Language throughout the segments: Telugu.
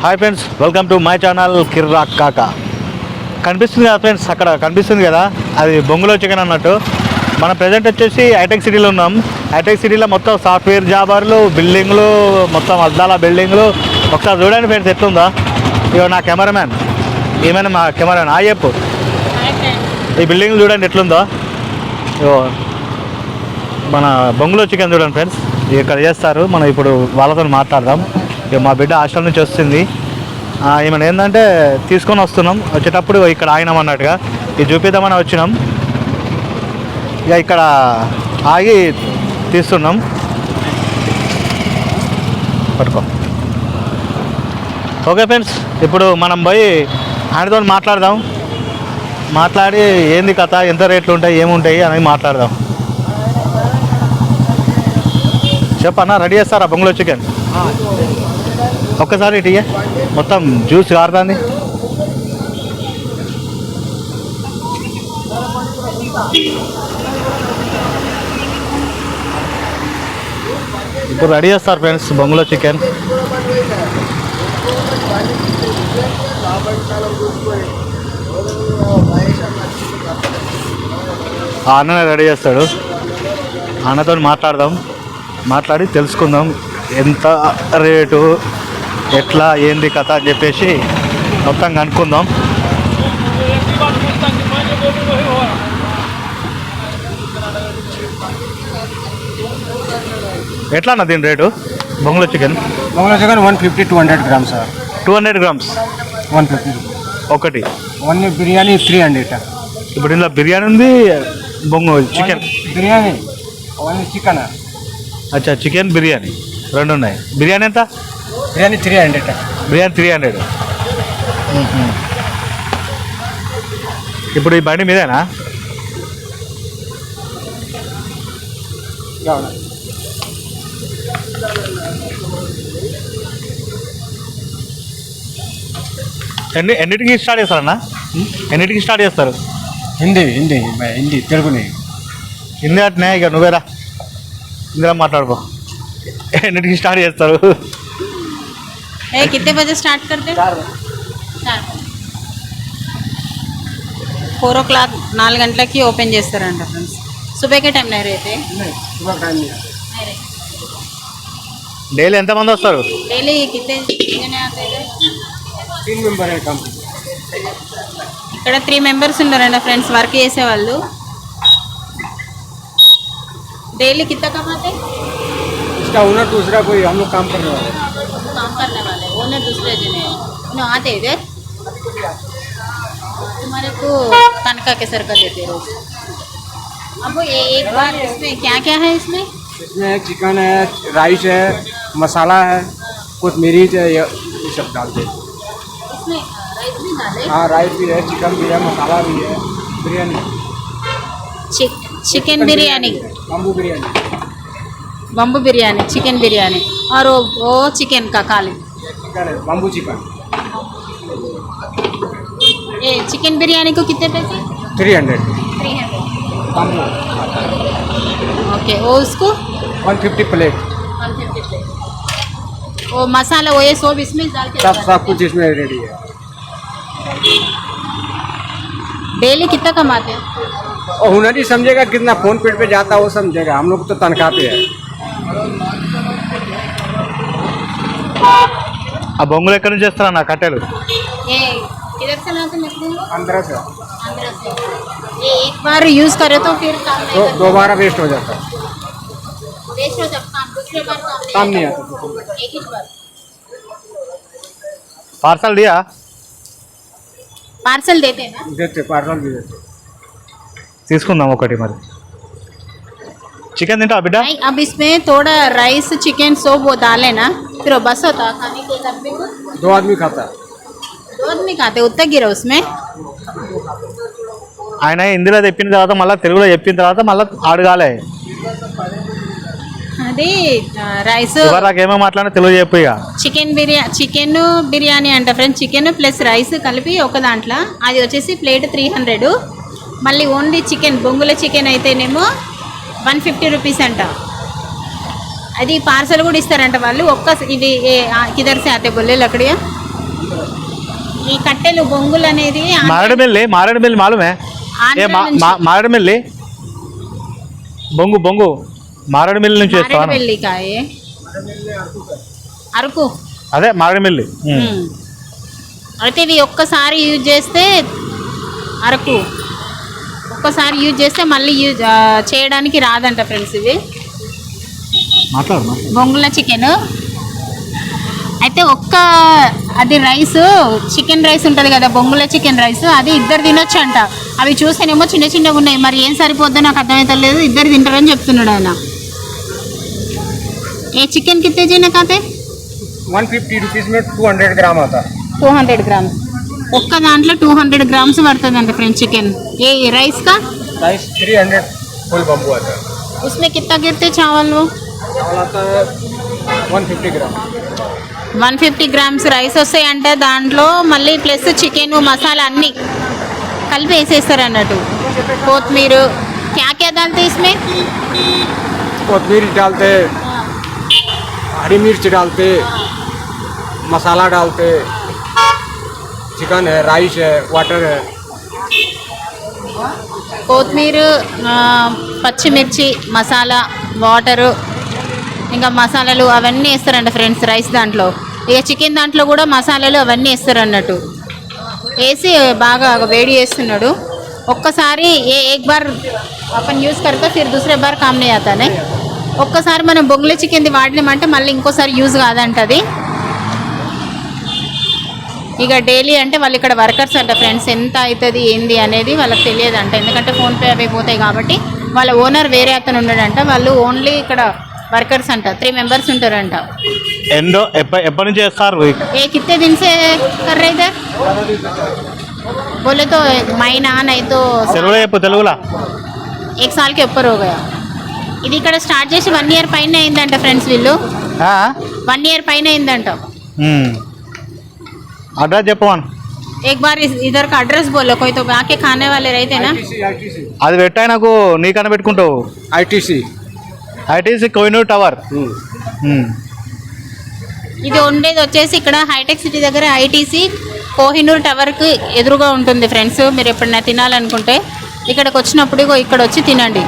Hi friends, welcome to my channel Kirrak Kaka. కనిపిస్తుంది కదా ఫ్రెండ్స్, అక్కడ కనిపిస్తుంది కదా, అది బొంగులో చికెన్ అన్నట్టు. మనం ప్రజెంట్ వచ్చేసి హైటెక్ సిటీలో ఉన్నాం. హైటెక్ సిటీలో మొత్తం సాఫ్ట్వేర్ జాబర్లు, బిల్డింగ్లు, మొత్తం అద్దాల బిల్డింగ్లు. ఒకసారి చూడండి ఫ్రెండ్స్ ఎట్లుందా. ఇగో నా కెమెరామ్యాన్, ఏమైనా మా కెమెరామ్యాన్ చెప్పు, ఈ బిల్డింగ్ చూడండి ఎట్లుందో. ఇగో మన బొంగులో చికెన్ చూడండి ఫ్రెండ్స్, ఇక్కడ చేస్తారు. మనం ఇప్పుడు వాళ్ళతో మాట్లాడదాం. ఇక మా బిడ్డ హాస్టల్ నుంచి వస్తుంది. ఏమైనా ఏంటంటే తీసుకొని వస్తున్నాం. వచ్చేటప్పుడు ఇక్కడ ఆగినాం అన్నట్టుగా, ఇది చూపిద్దామని వచ్చినాం. ఇక ఇక్కడ ఆగి తీస్తున్నాం. పట్టుకో. ఓకే ఫ్రెండ్స్, ఇప్పుడు మనం పోయి ఆయనతో మాట్లాడదాం. మాట్లాడి ఏంది కథ, ఎంత రేట్లు ఉంటాయి, ఏముంటాయి అనేది మాట్లాడదాం. చెప్పన్నా, రెడీ చేస్తారా బొంగులో చికెన్? ఒక్కసారి ఇటు మొత్తం జ్యూస్ కారుతుంది. ఇప్పుడు రెడీ చేస్తారు ఫ్రెండ్స్ బొంగులో చికెన్. ఆ అన్ననే రెడీ చేస్తాడు. అన్నతో మాట్లాడదాం, మాట్లాడి తెలుసుకుందాం ఎంత రేటు, ఎట్లా ఏంది కథ అని చెప్పేసి మొత్తం కనుక్కుందాం. ఎట్లా అన్న దీని రేటు బొంగులో చికెన్? 150-200 grams sir. 200 grams 150 ఒకటి. ఓన్లీ బిర్యానీ 300. ఇప్పుడు ఇందులో బిర్యానీ ఉంది, బొంగు చికెన్ బిర్యానీ ఓన్లీ చికెన్. అచ్చా, చికెన్ బిర్యానీ రెండు ఉన్నాయి. బిర్యానీ ఎంత? బిర్యానీ 300. బిర్యానీ 300. ఇప్పుడు ఈ బండి మీదేనా? ఎన్నిటికి స్టార్ట్ చేస్తారన్నా? ఎన్నిటికి స్టార్ట్ చేస్తారు? హిందీ హిందీ హిందీ తెలుగుని. హిందీ అట్నే, ఇక నువ్వేరా ఇందులో మాట్లాడుకో. ఎన్నిటికి స్టార్ట్ చేస్తారు? कितने बजे स्टार्ट करते? 4 o'clock 4 గంటలకి ఓపెన్ చేస్తారంట ఫ్రెండ్స్. सुबह के टाइम नहीं रहते? డైలీ ఎంతమంది వస్తారు? डेली कितने जने आते हैं? 3 మెంబర్ ఇక్కడ 3 మెంబర్స్ ఉన్నారంట ఫ్రెండ్స్ వర్క్ చేసేవాళ్ళు. डेली कितना कमाते? इसका ओनर दूसरा कोई, हम लोग काम करने वाले. काम करने वाले ओनर दूसरे जने उन्हें आते इधर. तुम्हारे को तनख्वाह के सर का देते रोज. अब ये एक बार इसमें क्या क्या है? इसमें चिकन है, राइस है, मसाला है, कुछ मिर्च है, ये सब डालते हैं. इसमें राइस भी डाले? हाँ, राइस भी है, चिकन भी है, मसाला भी है, biryani, chicken biryani, bamboo biryani, chicken biryani और वो चिकन का खाली चिकन है, बम्बू चिकन. ये चिकन बिरयानी को कितने पैसे? 300. Bamboo okay. वो उसको 150 प्लेट. 150 प्लेट. वो मसाला वो ये सब इसमें डाल के सब कुछ इसमें रेडी है. डेली कितना कमाते हैं? और हुनर ही समझेगा कितना फोन पे जाता है वो समझेगा. हम लोग तो तनख्वाह पे है. ఆ బొంగులు ఎక్కడి నుంచి చేస్తారా నా కట్టెలు? ये किधर से लाते हैं? 15 से. ये एक बार यूज करे तो फिर काम नहीं करता. दोबारा वेस्ट हो जाता है. वेस्ट हो जाता है. दूसरे बार काम नहीं आता. एक ही बार పార్సల్ దియా? पार्सल देते हैं ना? देते पार्सल भी देते. తీసుకుందాం ఒకటి. మరి చికెన్ తింటా బిడ్డ? नहीं, अब इसमें थोड़ा राइस चिकन सब वो डाले ना, फिर वो बस होता खाने के डब्बे को. 2 आदमी खाता है. 2 आदमी खाते उतना गिरा उसमें. ఆయన హిందీలో చెప్పిన తర్వాత మళ్ళీ తెలుగులో చెప్పిన తర్వాత మళ్ళీ అడగాలి. అది రైస్ ఏమో మాట్లాడినా తెలుగు చెప్పు. ఇక చికెన్ బిర్యానీ అంట ఫ్రెండ్స్. చికెన్ ప్లస్ రైస్ కలిపి ఒక దాంట్లో అది వచ్చేసి ప్లేట్ 300. మళ్ళీ ఓన్లీ చికెన్ బొంగుల చికెన్ అయితేనేమో 150 రూపీస్ అంట. అది పార్సల్ కూడా ఇస్తారంట వాళ్ళు. ఒక్క ఇది కిదర్ సే ఆతే బోలే లకడియా ఈ కట్టెలు బొంగులు అనేది మారేడుమిల్లి మాలుమే ఏ మారేడుమిల్లి బొంగు మారేడుమిల్లి నుంచి చేస్తాను మారేడుమిల్లి కాయే అరకు అదే మారేడుమిల్లి. అయితే ఇవి ఒక్కసారి యూజ్ చేస్తే అరకు ఒక్కసారి యూజ్ చేస్తే మళ్ళీ యూజ్ చేయడానికి రాదంట ఫ్రెండ్స్. ఇవి బొంగుల చికెన్ అయితే అది రైస్ చికెన్ రైస్ ఉంటుంది కదా బొంగుల చికెన్ రైస్ అది ఇద్దరు తినొచ్చు అంట. అవి చూస్తేనేమో చిన్నగా ఉన్నాయి, మరి ఏం సరిపోద్దో నాకు అర్థమవుతలేదు. ఇద్దరు తింటారని చెప్తున్నాడు ఆయన. ఏ చికెన్ కిత్తే జీనా కాతే 150 रुपीस में 200 ग्राम आता है. 200 ग्राम्स ఒక్క దాంట్లో 200 గ్రామ్స్ పడుతుంది అంట ఫ్రెండ్స్ చికెన్. ఏ రైస్ का राइस 300 फुल बम्बू आता है. उसमें कितना गिरते चावल वो चावल आता है 150 ग्राम. 150 గ్రామ్స్ రైస్ వస్తాయంటే దాంట్లో మళ్ళీ ప్లస్ చికెన్ మసాలా అన్నీ కలిపి వేసేస్తారు అన్నట్టు. కొత్తిమీర क्या क्या डालते इसमें कोतमीर डालते, हरी मिर्च डालते, मसाला डालते, चिकन है, राइस है, वाटर है. కొత్తిమీర పచ్చిమిర్చి మసాలా వాటరు ఇంకా మసాలాలు అవన్నీ వేస్తారంట ఫ్రెండ్స్ రైస్ దాంట్లో. ఇక చికెన్ దాంట్లో కూడా మసాలాలు అవన్నీ వేస్తారు అన్నట్టు. వేసి బాగా వేడి చేస్తున్నాడు. ఒక్కసారి एक बार अपन యూజ్ करते फिर दूसरे बार काम नहीं आता है. ఒక్కసారి మనం బొంగుల చికెన్ది వాడినామంటే మళ్ళీ ఇంకోసారి యూజ్ కాదంట అది. ఇక డైలీ అంటే వాళ్ళు ఇక్కడ వర్కర్స్ అంట ఫ్రెండ్స్. ఎంత అవుతుంది ఏంది అనేది వాళ్ళకి తెలియదు అంట, ఎందుకంటే ఫోన్పే అవి పోతాయి కాబట్టి. వాళ్ళ ఓనర్ వేరే అతను ఉన్నాడంట, వాళ్ళు ఓన్లీ ఇక్కడ వర్కర్స్ అంట. 3 మెంబర్స్ ఉంటారంట. ఎప్పటి నుంచి చేస్తారు? ఏ कितने दिन से कर रहे इधर बोले तो महीना नहीं तो తెలుగులా 1 साल के ऊपर हो गया. ఇది ఇక్కడ స్టార్ట్ చేసి 1 year పైన అయిందంట ఫ్రెండ్స్. వీళ్ళు 1 year పైన అయిందంట. అడ్రస్ చెప్పమను. एक बार इधर का एड्रेस बोलो, कोई तो आके खाने वाले रहते ना. అది పెట్టాయి నాకు, నీకన్నా పెట్టుకుంటావు. ITC Kohinoor tower. ఇది ఉండేది వచ్చేసి ఇక్కడ హైటెక్ సిటీ దగ్గర ఐటీసీ కోహినూర్ టవర్కి ఎదురుగా ఉంటుంది ఫ్రెండ్స్. మీరు ఎప్పుడైనా తినాలనుకుంటే ఇక్కడికి వచ్చినప్పుడు ఇక్కడ వచ్చి తినండి.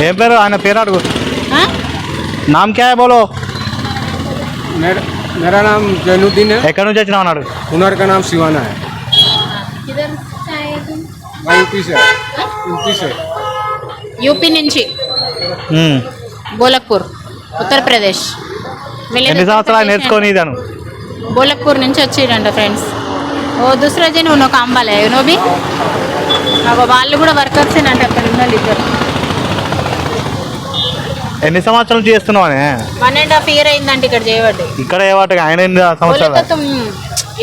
ఏం పేరు ఆయన పేరు అడుగు. నామ్ క్యా హై బోలో. मेरा नाम जैनुद्दीन है. ఎక్కడి నుంచి వచ్చినావు అన్నాడు. हुनर का नाम शिवाना है. मैं यूपी से. యూపీ నుంచి గోలక్పూర్ ఉత్తరప్రదేశ్. ఎన్ని సంవత్సరాలు నేర్చుకొని ఇదాను. గోలక్పూర్ నుంచి వచ్చిరంట ఫ్రెండ్స్. ఓ దూసరా జన్ ఉన్నో కాంబాలే నోబి వాళ్ళు కూడా వర్కర్స్ అంట అక్కడ ఉన్న ఇద్దరు. ఎన్ని సంవత్సరాల నుంచి చేస్తున్నావు అని? 1.5 year అయిందంట ఇక్కడ చేయబట్టి. ఇక్కడ చేయబట్టి ఆయన ఎన్ని సంవత్సరాలు? तुम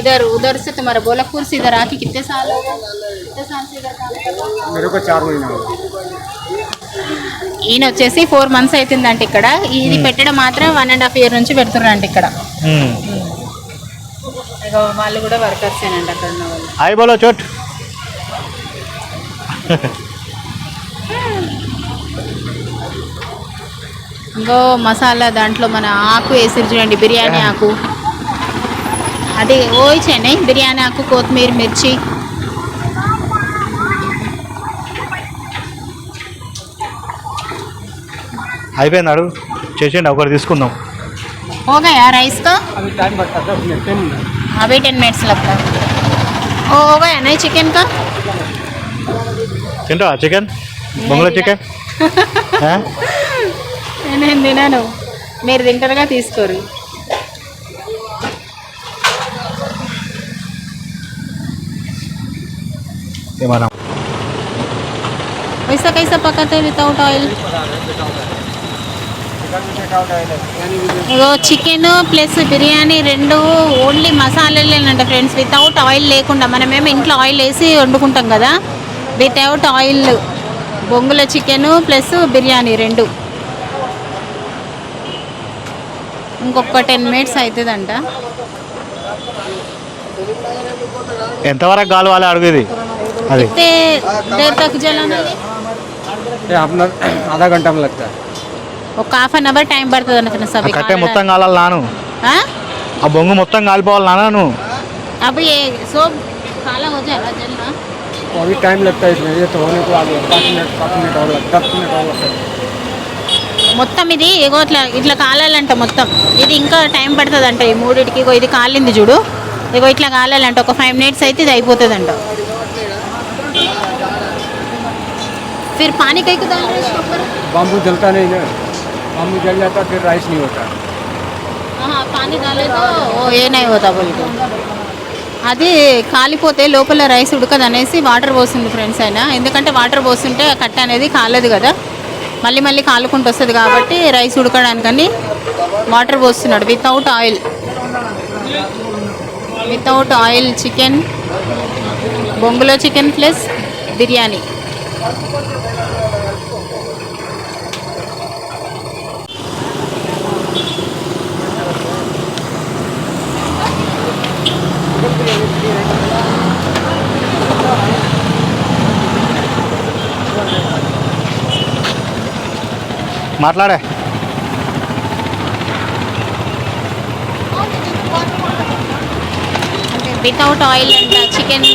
इधर उधर से तुम्हारा गोलकपुर से इधर आके कितने साल हो गए? कितने साल से इधर काम कर रहे हो? मेरे को 4 महीना हो. ఈయన వచ్చేసి 4 months అవుతుందంట ఇక్కడ. ఇది పెట్టడం మాత్రం 1.5 year నుంచి పెడుతున్నారంట ఇక్కడ. ఇక వాళ్ళు కూడా వర్కర్స్ ఏనంట అక్కడ ఉన్న వాళ్ళు. హాయ్ బోలో చోట్. ఇంకో మసాలా దాంట్లో మన ఆకు వేసి చూడండి, బిర్యానీ ఆకు. అది ఓయిచేనే బిర్యానీ ఆకు, కొత్తిమీర, మిర్చి. అయిపోయింది అడుగు చేసేయండి, ఒకటి తీసుకుందాం. हो गया राइस का अभी टाइम बढ़ता है 10 मिनट. अभी 10 minutes लगता है. हो गया नहीं चिकन का. తింటావా చికెన్? బొంగులో చికెన్ నేను తినాను, మీరు తింటారుగా తీసుకోరు. ఏమన్నా वैसा कैसा पकाते हैं विदाउट ऑयल? ఇగో చికెన్ ప్లస్ బిర్యానీ రెండు ఓన్లీ మసాలాలేనంట ఫ్రెండ్స్, వితౌట్ ఆయిల్ లేకుండా. మనమేమో ఇంట్లో ఆయిల్ వేసి వండుకుంటాం కదా, వితౌట్ ఆయిల్ బొంగుల చికెన్ ప్లస్ బిర్యానీ రెండు. ఇంకొక 10 minutes అవుతుందంట. ఎంతవరకు కావాలి అడుగుది అది? कितने देर तक जलाना है? ये अपना आधा घंटा में लगता है. ఒక 1/2 hour టైం పడుతుంది అనుకున్నా. సభ కట్టే మొత్తం కాలాలి నాను, ఆ బొంగు మొత్తం కాలిపోవాలి నాన్న నువ్వు. अब ये सब काला हो जाएगा जलना। तो अभी टाइम लगता है इसमें, ये तो होने को आगे 5 मिनट और लगता है, 10 मिनट और लगता है। మొత్తం ఇది ఇగో ఇట్లా ఇట్లా కాలాలంట మొత్తం. ఇది ఇంకా టైం పడుతుందంట ఈ మూడిటికి. ఇగో ఇది కాలింది చూడు, ఇగో ఇట్లా కాలాలంట. ఒక 5 మినిట్స్ అయితే ఇది అయిపోతుందంట. फिर पानी कहीं को डाल रहे हैं इसके ऊपर? बाम्बू जलता नहीं ना, बाम्बू जल जाता फिर राइस नहीं होता। हाँ पानी डाले तो वो ये नहीं होता बोल के. అది కాలిపోతే లోపల రైస్ ఉడకదు అనేసి వాటర్ పోస్తుంది ఫ్రెండ్స్. అయినా ఎందుకంటే వాటర్ పోస్తుంటే ఆ కట్ట అనేది కాలేదు కదా, మళ్ళీ మళ్ళీ కాలుకుంటూ వస్తుంది కాబట్టి రైస్ ఉడకడానికని వాటర్ పోస్తున్నాడు. వితౌట్ ఆయిల్ చికెన్, బొంగులో చికెన్ ప్లస్ బిర్యానీ. మాట్లాడే వితౌట్ ఆయిల్ అంట చికెన్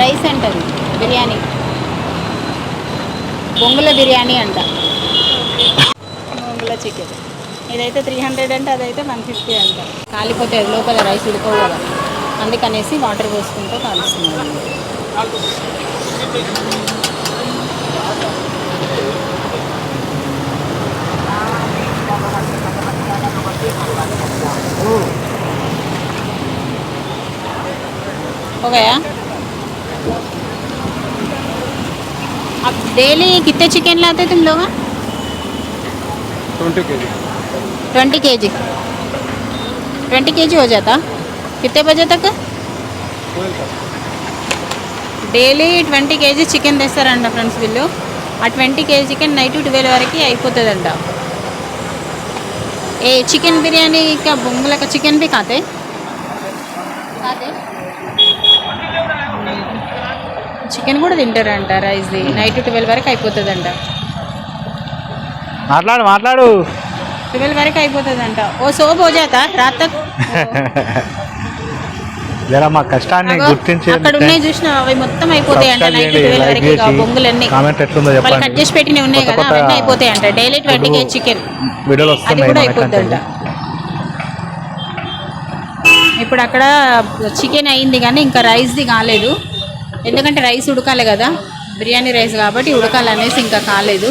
రైస్ అంటది బిర్యానీ, బొంగుల బిర్యానీ అంట. బొంగుల చికెన్ ఇదైతే 300 అంట, అదైతే 150 అంట. కాలిపోతే లోపల రైస్ ఉడుకోవు కదా, అందుకనేసి వాటర్ పోసుకుంటూ కాలుస్తున్నాడు. हो गया? अब डेली कितने चिकन लाते तुम लोग? 20 kg। 20 kg 20 kg हो जाता कितने बजे तक? డైలీ 20 kg చికెన్ తెస్తారంట ఫ్రెండ్స్ వీళ్ళు. ఆ 20 kg చికెన్ నైట్ 12 వరకు అయిపోతుందంట. ఏ చికెన్ బిర్యానీ का బొంగుల का चिकन भी खाते చికెన్ కూడా తింటారంట. రైస్ది నైట్ 12 వరకు అయిపోతుందంట. మాట్లాడు 12 వరకు అయిపోతుందంట. ఓ సోప్ हो जाता रात तक. జరా మా కష్టాన్ని గుర్తించి అక్కడ ఉన్నాయి చూసిన అవి మొత్తం అయిపోతాయంట నైట్ 12 వరకు. బొంగులన్నీ కామెంట్ ఎట్లుందో వాళ్ళు చెప్పండి. కట్ చేసి పెట్టినవి ఉన్నాయి కదా, అవన్నీ అయిపోతాయంట. డైలీ 20 kg చికెన్ వీడియోలు అది వస్తున్నాయి కూడా మనకంటే. అయిపోతుందంట. ఇప్పుడు అక్కడ చికెన్ అయింది కానీ ఇంకా రైస్ది కాలేదు. ఎందుకంటే రైస్ ఉడకాలి కదా, బిర్యానీ రైస్ కాబట్టి ఉడకాలనేసి ఇంకా కాలేదు.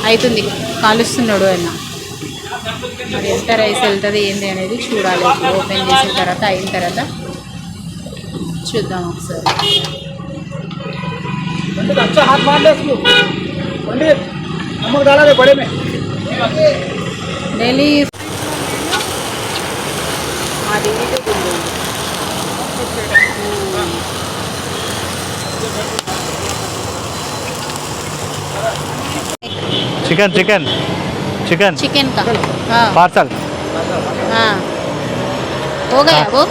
అవుతుంది, కాలుస్తున్నాడు ఆయన. మరి ఎంత రైస్ వెళ్తుంది ఏంది అనేది చూడాలి. ఓపెన్ చేసిన తర్వాత అయిన తర్వాత చూద్దాం ఒకసారి. డైలీ చికెన్ चिकन का हाँ పార్సల్. हाँ हो गया वो.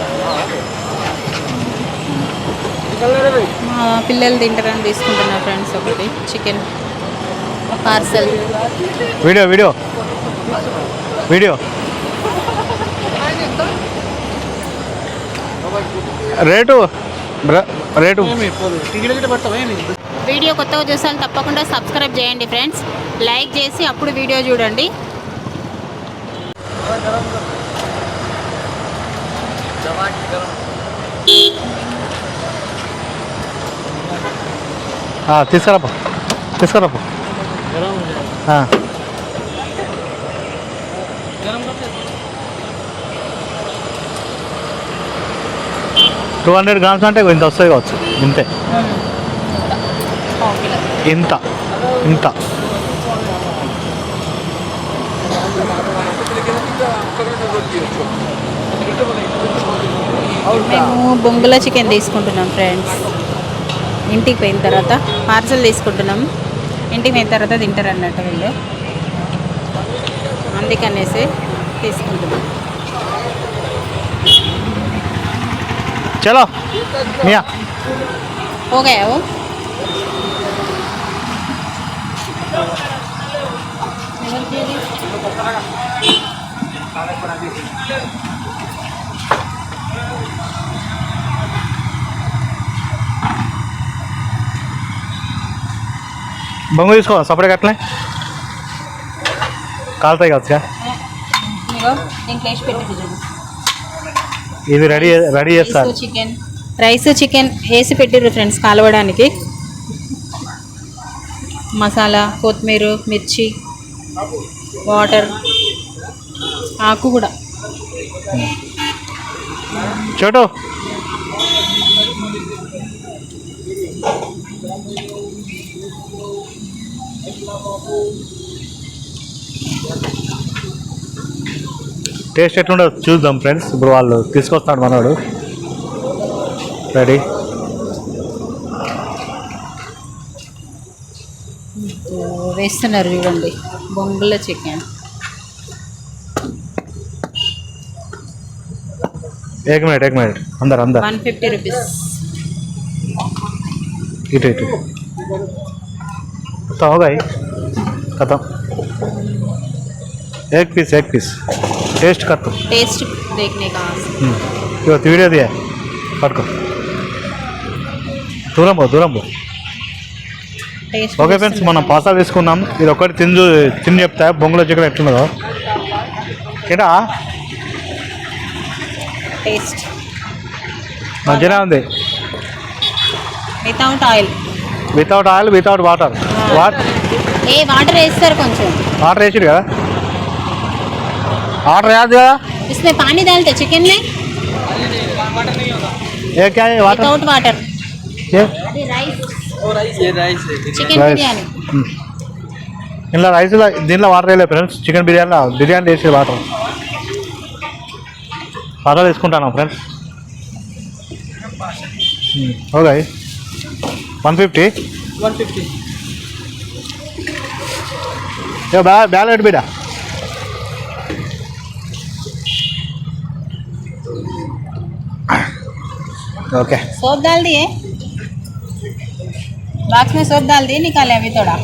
మా పిల్లలు తింటారని తీసుకుంటున్నా ఫ్రెండ్స్ ఒకటి chicken parcel. Video rate video కొత్తగా చూసాను తప్పకుండా సబ్స్క్రైబ్ చేయండి ఫ్రెండ్స్. లైక్ చేసి అప్పుడు వీడియో చూడండి. తీసుకురాపో 200 grams అంటే ఇంత వస్తుంది కావచ్చు. ఇంతే, ఇంత మేము బొంగుల చికెన్ తీసుకుంటున్నాం ఫ్రెండ్స్. ఇంటికి పోయిన తర్వాత పార్సల్ తీసుకుంటున్నాం. ఇంటికి పోయిన తర్వాత తింటారు అన్నట్టు వీళ్ళు, అందుకనేసి తీసుకుంటున్నాం. చలో మియా हो गया वो. బొంగు తీసుకో సపరేట్గా అట్లే కాలుతాయి కావచ్చుగా. దీంట్లో వేసి పెట్టి ఇది రెడీ చేస్తారు. రైస్ చికెన్ వేసి పెట్టిర్రు ఫ్రెండ్స్ కాలవడానికి. మసాలా, కొత్తిమీర, మిర్చి, వాటర్, ఆకు కూడా. చోటు టేస్ట్ ఎట్లుండో చూద్దాం ఫ్రెండ్స్. ఇప్పుడు వాళ్ళు తీసుకొస్తాడు మనవాడు. రెడీ. వేస్తున్నారు చూడండి బొంగుల చికెన్. एक मिनट अंदर 150 रुपीस. इट तो होगा ही खत्म. एक पीस टेस्ट कर. टेस्ट देखने का वीडियो दिया पड़को. दूरम पो. ఓకే ఫ్రెండ్స్, మనం పాసా తీసుకున్నాం. ఇది ఒకటి తిని చెప్తా బొంగులో చికెన్ ఎట్లున్నదో. ఏంటా టేస్ట్ మంచిగా ఉంది. Without oil without water. Water వేస్తారు కొంచెం. వాటర్ వేసిరు కదా. वाटर याद है इसमें पानी डालते चिकन में. ये क्या है वाटर? Without water. ये राइस. ये राइस है चिकन बिरयानी. इनला राइस దీనిలో వాటర్ వేయలేదు ఫ్రెండ్స్. చికెన్ బిర్యానీ వేసి వాటర్ తీసుకుంటాను ఫ్రెండ్స్. ఓకే 150 బ్యాలెట్ బిడా. ओके सोप डाल दिए बॉक्स में. सोप डाल दिए, निकाले अभी थोड़ा.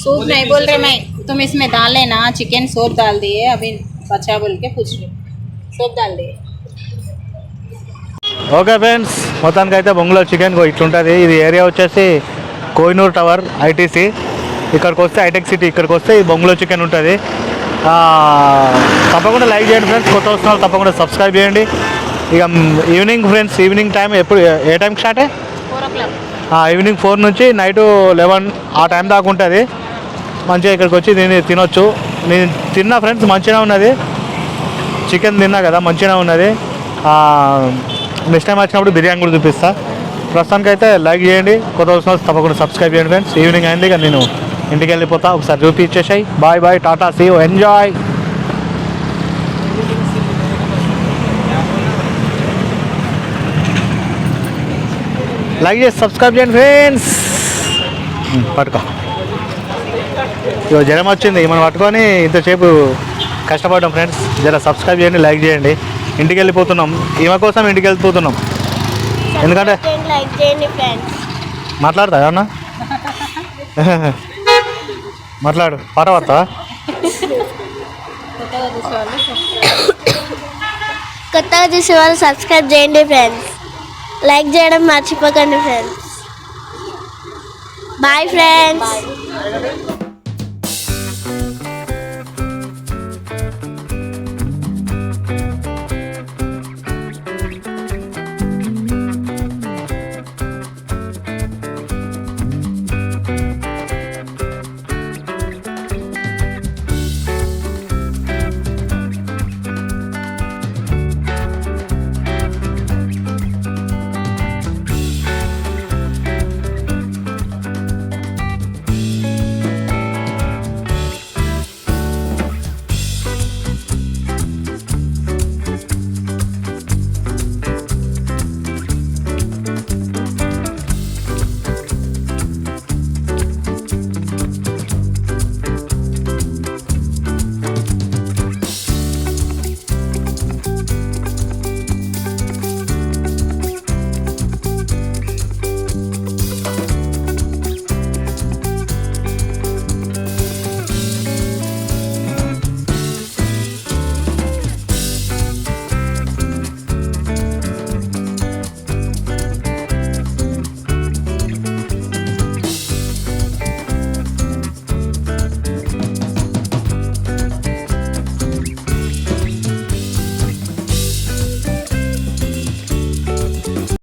सूप नहीं बोल रहे मैं, तुम इसमें डाल लेना चिकन. सोप डाल दिए अभी बच्चा बोल के पूछ रहे. सोप डाल दिए. ఓకే ఫ్రెండ్స్, మొత్తానికి అయితే బొంగులో చికెన్ ఇట్లుంటుంది. ఇది ఏరియా వచ్చేసి కోహినూర్ టవర్ ఐటీసీ. ఇక్కడికి వస్తే హైటెక్ సిటీ, ఇక్కడికి వస్తే ఈ బొంగులో చికెన్ ఉంటుంది. తప్పకుండా లైక్ చేయండి ఫ్రెండ్స్. కొత్త వస్తున్నారు తప్పకుండా సబ్స్క్రైబ్ చేయండి. ఇక ఈవినింగ్ ఫ్రెండ్స్, ఈవినింగ్ టైం ఎప్పుడు ఏ టైంకి స్టార్ట్? 4 o'clock. ఈవినింగ్ 4 నుంచి నైట్ 11 ఆ టైం దాకా ఉంటుంది. మంచిగా ఇక్కడికి వచ్చి దీన్ని తినొచ్చు. నేను తిన్నా ఫ్రెండ్స్, మంచిగా ఉన్నది. చికెన్ తిన్నా కదా, మంచిగా ఉన్నది. నెక్స్ట్ టైం వచ్చినప్పుడు బిర్యానీ కూడా చూపిస్తా. ప్రస్తుతానికి అయితే లైక్ చేయండి. కొత్త వస్తున్నారు తప్పకుండా సబ్స్క్రైబ్ చేయండి ఫ్రెండ్స్. ఈవినింగ్ అయింది ఇక నేను ఇంటికి వెళ్ళిపోతా. ఒకసారి చూపించేసాయి. Bye bye, tata, see you, enjoy. Like చేసి సబ్స్క్రైబ్ చేయండి ఫ్రెండ్స్. పట్టుకో. ఇక జ్వరం వచ్చింది, మనం పట్టుకొని ఇంతసేపు కష్టపడ్డాం ఫ్రెండ్స్. జర సబ్స్క్రైబ్ చేయండి, లైక్ చేయండి. ఇంటికి వెళ్ళిపోతున్నాం. ఈమె కోసం ఇంటికి వెళ్ళిపోతున్నాం. ఎందుకంటే మాట్లాడతా అన్నా. మాట్లాడు, పాట పాడతావా? కొత్తగా చూసే వాళ్ళు సబ్స్క్రైబ్ చేయండి ఫ్రెండ్స్. లైక్ చేయడం మర్చిపోకండి ఫ్రెండ్స్. Bye friends.